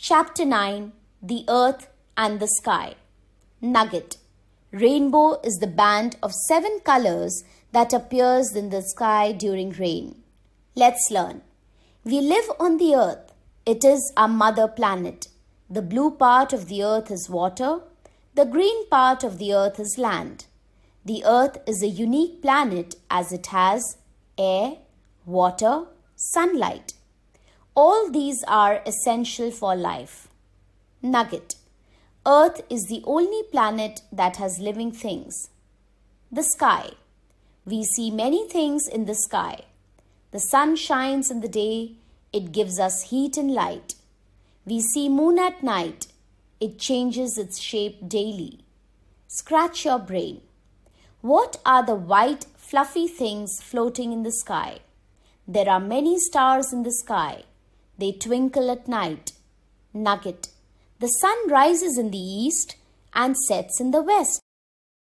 Chapter 9: The Earth and the Sky. Nugget. Rainbow is the band of 7 colors that appears in the sky during rain. Let's learn. We live on the Earth. It is our mother planet. The blue part of the Earth is water. The green part of the Earth is land. The Earth is a unique planet as it has air, water, sunlight. All these are essential for life. Nugget. Earth is the only planet that has living things. The sky. We see many things in the sky. The sun shines in the day. It gives us heat and light. We see moon at night. It changes its shape daily. Scratch your brain. What are the white, fluffy things floating in the sky? There are many stars in the sky. They twinkle at night. Nugget. The sun rises in the east and sets in the west.